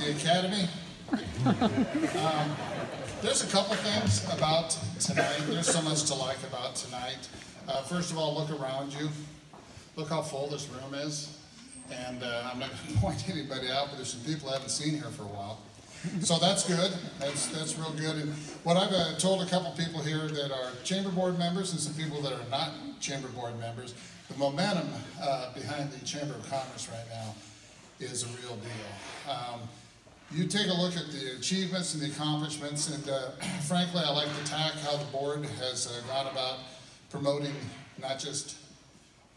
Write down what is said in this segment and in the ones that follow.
the Academy. There's a couple things about tonight. There's so much to like about tonight. First of all, look around you. Look how full this room is. And I'm not going to point anybody out, but there's some people I haven't seen here for a while. So that's good. That's real good. And what I've told a couple people here that are chamber board members and some people that are not chamber board members, the momentum behind the Chamber of Commerce right now is a real deal. You take a look at the achievements and the accomplishments, and frankly, I like the tack how the board has gone about promoting not just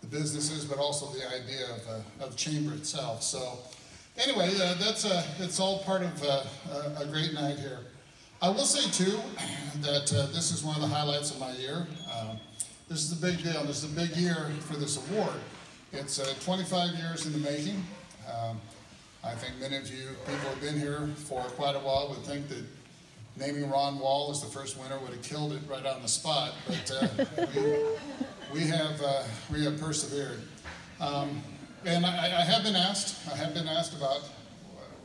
the businesses, but also the idea of chamber itself. So anyway, it's all part of a great night here. I will say too that this is one of the highlights of my year. This is a big deal. This is a big year for this award. It's 25 years in the making. I think many of you people who have been here for quite a while would think that naming Ron Wall as the first winner would have killed it right on the spot, but we have persevered. And I have been asked about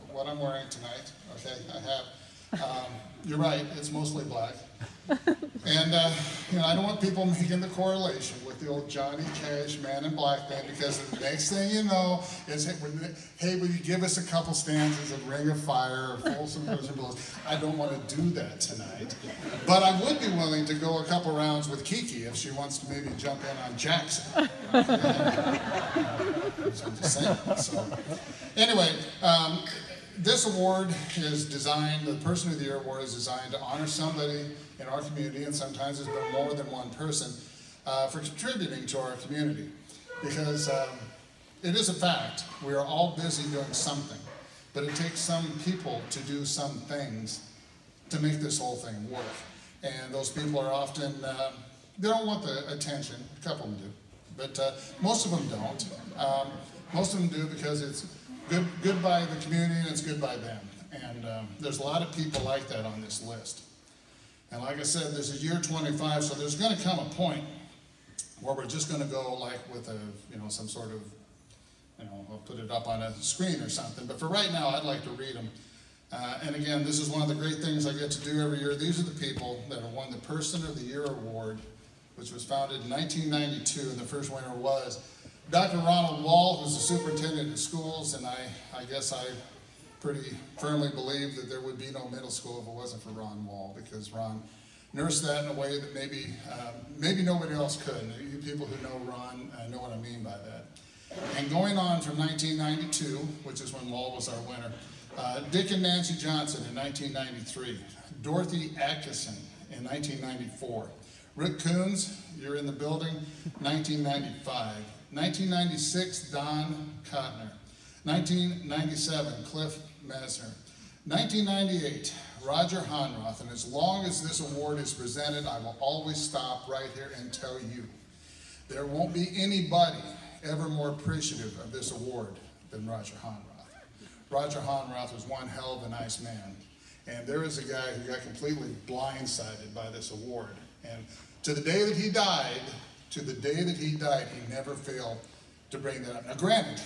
what I'm wearing tonight. Okay, I have. You're right, it's mostly black. And I don't want people making the correlation with the old Johnny Cash Man in Black thing, because the next thing you know is, hey, will you give us a couple stanzas of Ring of Fire or Folsom Prison Blues? I don't want to do that tonight. But I would be willing to go a couple rounds with Kiki if she wants to maybe jump in on Jackson. So I'm just saying. So anyway, this award is designed, the Person of the Year award is designed to honor somebody in our community, and sometimes it's been more than one person, for contributing to our community. Because it is a fact, we are all busy doing something, but it takes some people to do some things to make this whole thing work. And those people are often, they don't want the attention, a couple of them do, but most of them don't. Most of them do because it's good by the community and it's good by them. And there's a lot of people like that on this list. And like I said, this is year 25, so there's going to come a point where we're just going to go like with a, some sort of, I'll put it up on a screen or something. But for right now, I'd like to read them. And again, this is one of the great things I get to do every year. These are the people that have won the Person of the Year award, which was founded in 1992, and the first winner was Dr. Ronald Wall, who's the superintendent of schools, and I guess I pretty firmly believe that there would be no middle school if it wasn't for Ron Wall, because Ron nursed that in a way that maybe nobody else could. You people who know Ron know what I mean by that. And going on from 1992, which is when Wall was our winner, Dick and Nancy Johnson in 1993, Dorothy Atkinson in 1994, Rick Coons, you're in the building, 1995. 1996, Don Cotner. 1997, Cliff Mesner. 1998, Roger Honroth. And as long as this award is presented, I will always stop right here and tell you, there won't be anybody ever more appreciative of this award than Roger Honroth. Roger Honroth was one hell of a nice man. And there is a guy who got completely blindsided by this award. And to the day that he died, he never failed to bring that up. Now granted,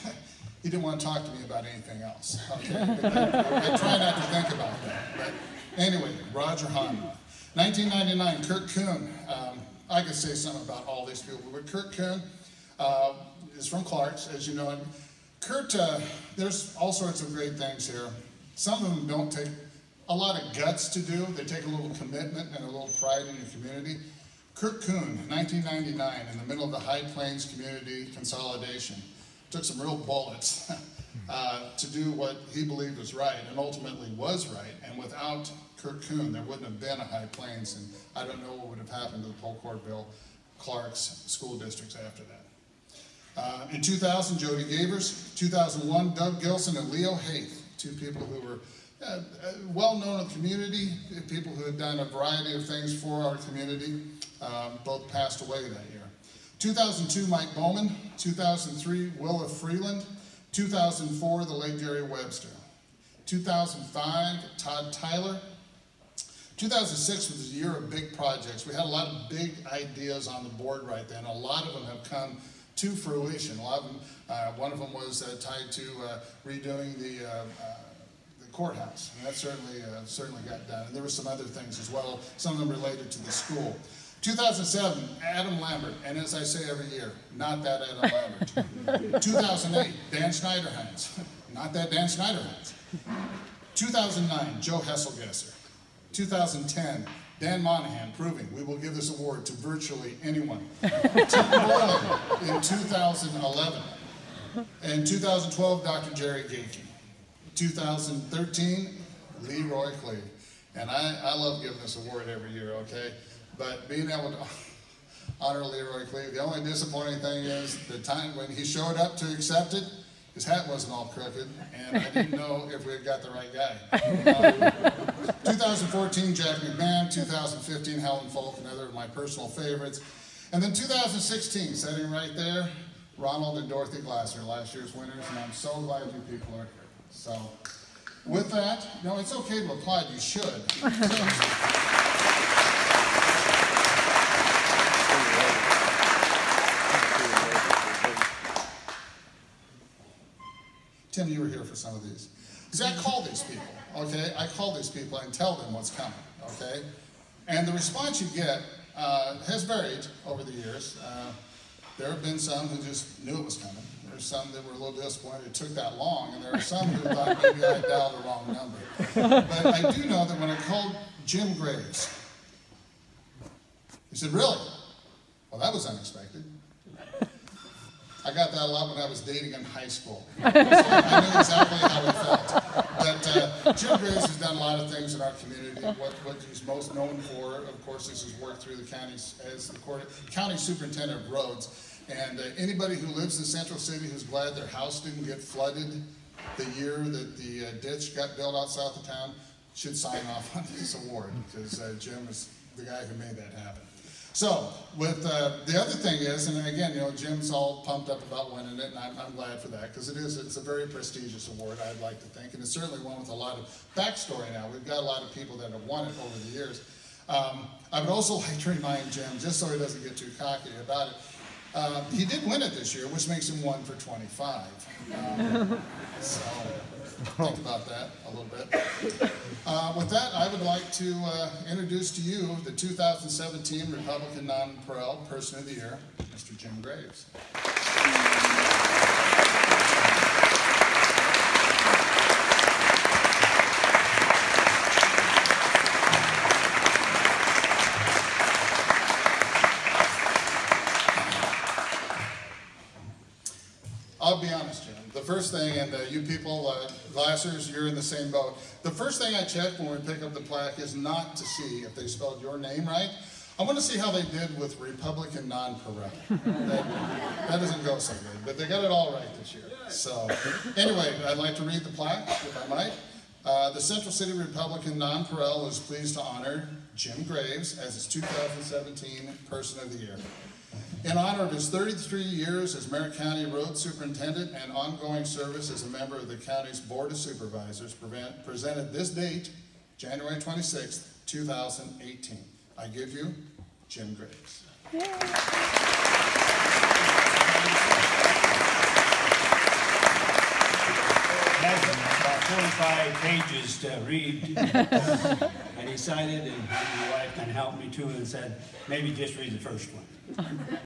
he didn't want to talk to me about anything else. Okay? I try not to think about that. But anyway, Roger Honroth. 1999, Kurt Kuhn. I could say something about all these people, but Kurt Kuhn is from Clark's, as you know. And Kurt, there's all sorts of great things here. Some of them don't take a lot of guts to do. They take a little commitment and a little pride in your community. Kurt Kuhn, 1999, in the middle of the High Plains Community Consolidation, took some real bullets to do what he believed was right, and ultimately was right. And without Kurt Kuhn, there wouldn't have been a High Plains, and I don't know what would have happened to the Polkwartville, Clark's school districts after that. In 2000, Jody Gavers. 2001, Doug Gilson and Leo Haith, two people who were well known in the community, people who had done a variety of things for our community, both passed away that year. 2002, Mike Bowman. 2003, Willa Freeland. 2004, the late Gary Webster. 2005, Todd Tyler. 2006 was a year of big projects. We had a lot of big ideas on the board right then. A lot of them have come to fruition. A lot of them, one of them was tied to redoing the courthouse. And that certainly got done. And there were some other things as well, some of them related to the school. 2007, Adam Lambert, and as I say every year, not that Adam Lambert. 2008, Dan Schneiderheinz, not that Dan Schneiderheinz. 2009, Joe Hesselgesser. 2010, Dan Monahan, proving we will give this award to virtually anyone. Tim Moreland in 2011. In 2012, Dr. Jerry Gakey. 2013, Leroy Clee. And I love giving this award every year, okay? But being able to honor Leroy Clee, the only disappointing thing is the time when he showed up to accept it, his hat wasn't all crooked, and I didn't know if we had got the right guy. 2014, Jack McMahon. 2015, Helen Folk, another of my personal favorites. And then 2016, sitting right there, Ronald and Dorothy Glasser, last year's winners, and I'm so glad you people are here. So, with that, no, it's okay to applaud, you should. Tim, you were here for some of these. Because I call these people, okay? I call these people and tell them what's coming, okay? And the response you get has varied over the years. There have been some who just knew it was coming. There's some that were a little disappointed it took that long, and there are some who thought maybe I dialed the wrong number. But I do know that when I called Jim Graves, he said, "Really? Well, that was unexpected." I got that a lot when I was dating in high school. So I knew exactly how he felt. But Jim Graves has done a lot of things in our community. What he's most known for, of course, is his work through the counties as the county superintendent of roads. And anybody who lives in Central City who's glad their house didn't get flooded the year that the ditch got built out south of town should sign off on this award, because Jim is the guy who made that happen. So, with the other thing is, and again, you know, Jim's all pumped up about winning it, and I'm glad for that, because it's a very prestigious award, I'd like to think, and it's certainly one with a lot of backstory now. We've got a lot of people that have won it over the years. I would also like to remind Jim, just so he doesn't get too cocky about it, he did win it this year, which makes him 1 for 25. So, think about that a little bit. With that, I would like to introduce to you the 2017 Republican Non-Paral Person of the Year, Mr. Jim Graves. I'll be honest, Jim. The first thing, and you people, Glassers, you're in the same boat. The first thing I check when we pick up the plaque is not to see if they spelled your name right. I want to see how they did with Republican Non-Paral. That doesn't go so good, but they got it all right this year. So, anyway, I'd like to read the plaque, if I might. The Central City Republican Non-Paral is pleased to honor Jim Graves as its 2017 Person of the Year. In honor of his 33 years as Merritt County Road Superintendent and ongoing service as a member of the county's Board of Supervisors, presented this date, January 26th, 2018. I give you Jim Graves. Yay. Has about 45 pages to read. I decided, and my wife can help me too, and said, maybe just read the first one.